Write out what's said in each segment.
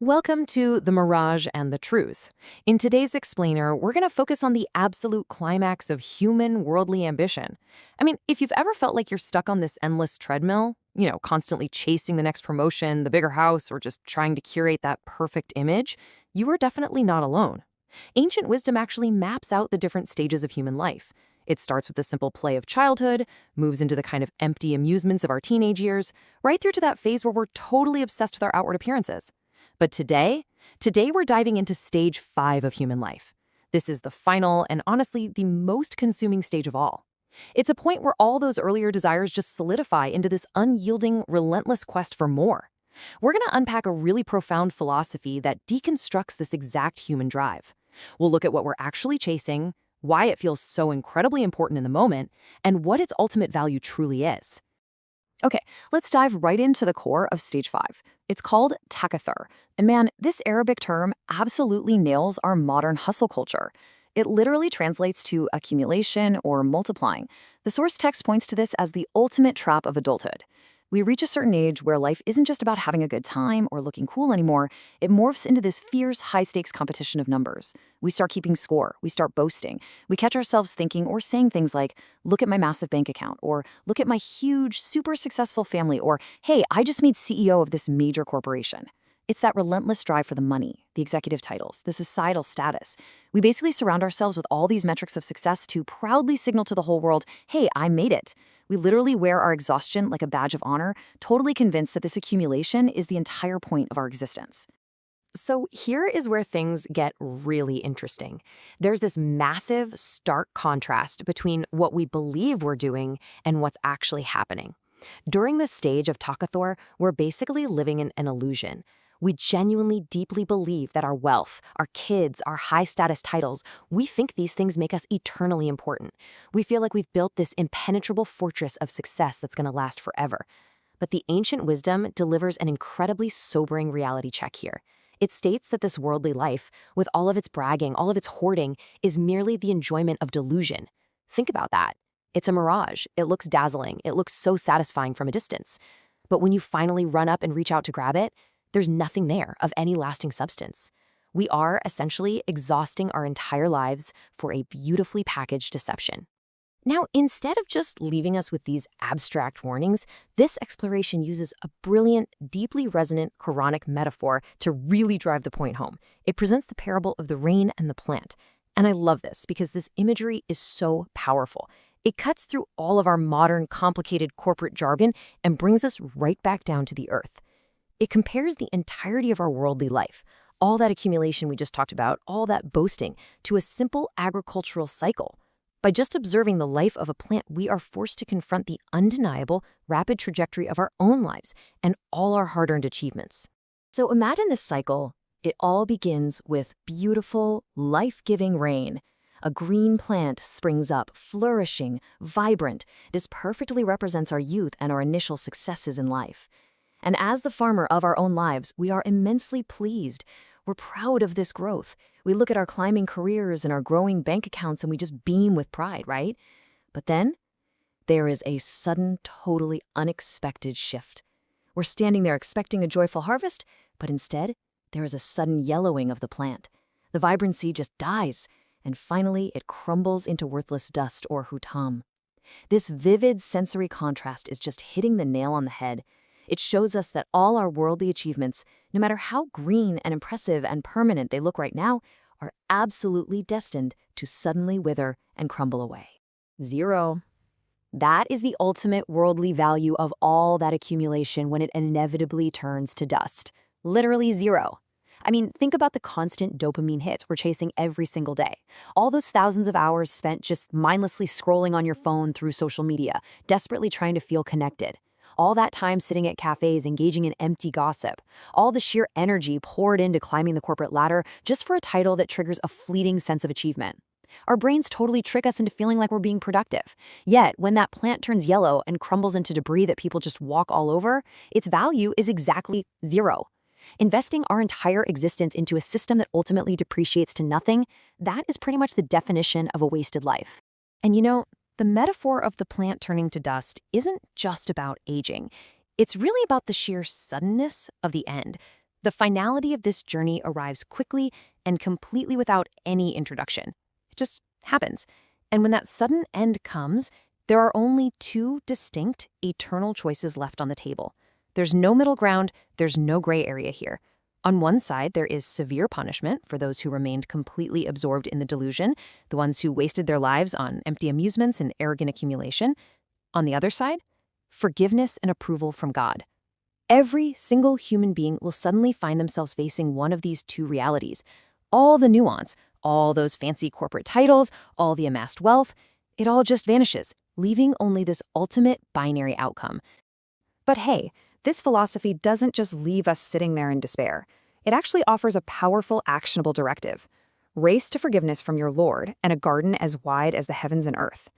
Welcome to The Mirage and the Truth. In today's explainer, we're going to focus on the absolute climax of human worldly ambition. If you've ever felt like you're stuck on this endless treadmill, constantly chasing the next promotion, the bigger house, or just trying to curate that perfect image, you are definitely not alone. Ancient wisdom actually maps out the different stages of human life. It starts with the simple play of childhood, moves into the kind of empty amusements of our teenage years, right through to that phase where we're totally obsessed with our outward appearances. But today we're diving into stage 5 of human life. This is the final and honestly the most consuming stage of all. It's a point where all those earlier desires just solidify into this unyielding, relentless quest for more. We're going to unpack a really profound philosophy that deconstructs this exact human drive. We'll look at what we're actually chasing, why it feels so incredibly important in the moment, and what its ultimate value truly is. Okay, let's dive right into the core of stage 5. It's called takathur. And man, this Arabic term absolutely nails our modern hustle culture. It literally translates to accumulation or multiplying. The source text points to this as the ultimate trap of adulthood. We reach a certain age where life isn't just about having a good time or looking cool anymore. It morphs into this fierce, high-stakes competition of numbers. We start keeping score. We start boasting. We catch ourselves thinking or saying things like, look at my massive bank account, or look at my huge, super successful family, or hey, I just made CEO of this major corporation. It's that relentless drive for the money, the executive titles, the societal status. We basically surround ourselves with all these metrics of success to proudly signal to the whole world, hey, I made it. We literally wear our exhaustion like a badge of honor, totally convinced that this accumulation is the entire point of our existence. So here is where things get really interesting. There's this massive, stark contrast between what we believe we're doing and what's actually happening. During this stage of Takathor, we're basically living in an illusion. We genuinely deeply believe that our wealth, our kids, our high-status titles, we think these things make us eternally important. We feel like we've built this impenetrable fortress of success that's going to last forever. But the ancient wisdom delivers an incredibly sobering reality check here. It states that this worldly life, with all of its bragging, all of its hoarding, is merely the enjoyment of delusion. Think about that. It's a mirage. It looks dazzling. It looks so satisfying from a distance. But when you finally run up and reach out to grab it, there's nothing there of any lasting substance. We are essentially exhausting our entire lives for a beautifully packaged deception. Now, instead of just leaving us with these abstract warnings, this exploration uses a brilliant, deeply resonant Quranic metaphor to really drive the point home. It presents the parable of the rain and the plant. And I love this because this imagery is so powerful. It cuts through all of our modern, complicated corporate jargon and brings us right back down to the earth. It compares the entirety of our worldly life, all that accumulation we just talked about, all that boasting, to a simple agricultural cycle. By just observing the life of a plant, we are forced to confront the undeniable, rapid trajectory of our own lives and all our hard-earned achievements. So imagine this cycle. It all begins with beautiful, life-giving rain. A green plant springs up, flourishing, vibrant. This perfectly represents our youth and our initial successes in life. And as the farmer of our own lives, we are immensely pleased. We're proud of this growth. We look at our climbing careers and our growing bank accounts and we just beam with pride, right? But then there is a sudden, totally unexpected shift. We're standing there expecting a joyful harvest, but instead, there is a sudden yellowing of the plant. The vibrancy just dies, and finally it crumbles into worthless dust or hutam. This vivid sensory contrast is just hitting the nail on the head. It shows us that all our worldly achievements, no matter how green and impressive and permanent they look right now, are absolutely destined to suddenly wither and crumble away. Zero. That is the ultimate worldly value of all that accumulation when it inevitably turns to dust. Literally zero. Think about the constant dopamine hits we're chasing every single day. All those thousands of hours spent just mindlessly scrolling on your phone through social media, desperately trying to feel connected. All that time sitting at cafes engaging in empty gossip. All the sheer energy poured into climbing the corporate ladder just for a title that triggers a fleeting sense of achievement. Our brains totally trick us into feeling like we're being productive. Yet, when that plant turns yellow and crumbles into debris that people just walk all over, its value is exactly zero. Investing our entire existence into a system that ultimately depreciates to nothing, that is pretty much the definition of a wasted life. And the metaphor of the plant turning to dust isn't just about aging. It's really about the sheer suddenness of the end. The finality of this journey arrives quickly and completely without any introduction. It just happens. And when that sudden end comes, there are only two distinct, eternal choices left on the table. There's no middle ground, there's no gray area here. On one side, there is severe punishment for those who remained completely absorbed in the delusion, the ones who wasted their lives on empty amusements and arrogant accumulation. On the other side, forgiveness and approval from God. Every single human being will suddenly find themselves facing one of these two realities. All the nuance, all those fancy corporate titles, all the amassed wealth, it all just vanishes, leaving only this ultimate binary outcome. But hey, this philosophy doesn't just leave us sitting there in despair. It actually offers a powerful, actionable directive. Race to forgiveness from your Lord and a garden as wide as the heavens and earth.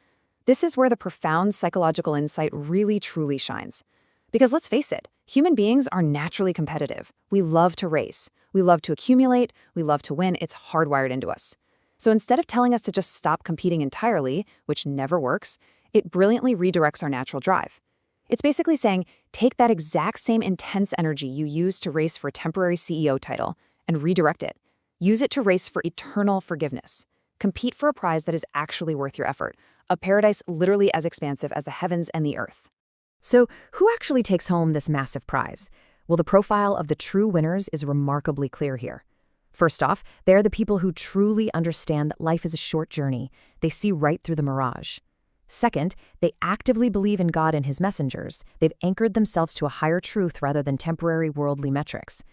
This is where the profound psychological insight really truly shines. Because let's face it, human beings are naturally competitive. We love to race. We love to accumulate. We love to win. It's hardwired into us. So instead of telling us to just stop competing entirely, which never works, it brilliantly redirects our natural drive. It's basically saying, take that exact same intense energy you used to race for a temporary CEO title and redirect it. Use it to race for eternal forgiveness. Compete for a prize that is actually worth your effort, a paradise literally as expansive as the heavens and the earth. So, who actually takes home this massive prize? Well, the profile of the true winners is remarkably clear here. First off, they are the people who truly understand that life is a short journey. They see right through the mirage. Second, they actively believe in God and his messengers. They've anchored themselves to a higher truth rather than temporary worldly metrics.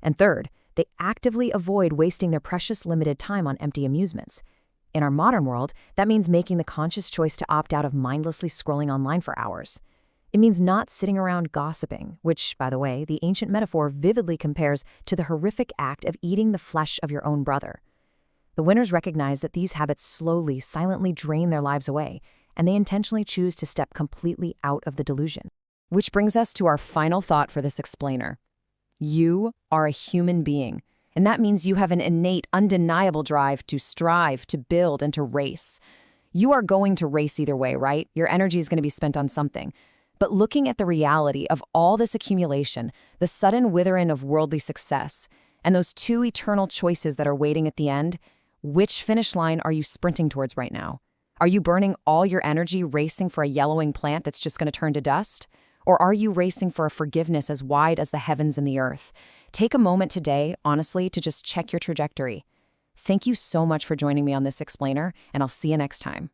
And third, they actively avoid wasting their precious limited time on empty amusements. In our modern world, that means making the conscious choice to opt out of mindlessly scrolling online for hours. It means not sitting around gossiping, which, by the way, the ancient metaphor vividly compares to the horrific act of eating the flesh of your own brother. The winners recognize that these habits slowly, silently drain their lives away, and they intentionally choose to step completely out of the delusion. Which brings us to our final thought for this explainer. You are a human being, and that means you have an innate, undeniable drive to strive, to build, and to race. You are going to race either way, right? Your energy is going to be spent on something. But looking at the reality of all this accumulation, the sudden withering of worldly success, and those two eternal choices that are waiting at the end, which finish line are you sprinting towards right now? Are you burning all your energy racing for a yellowing plant that's just going to turn to dust? Or are you racing for a forgiveness as wide as the heavens and the earth? Take a moment today, honestly, to just check your trajectory. Thank you so much for joining me on this explainer, and I'll see you next time.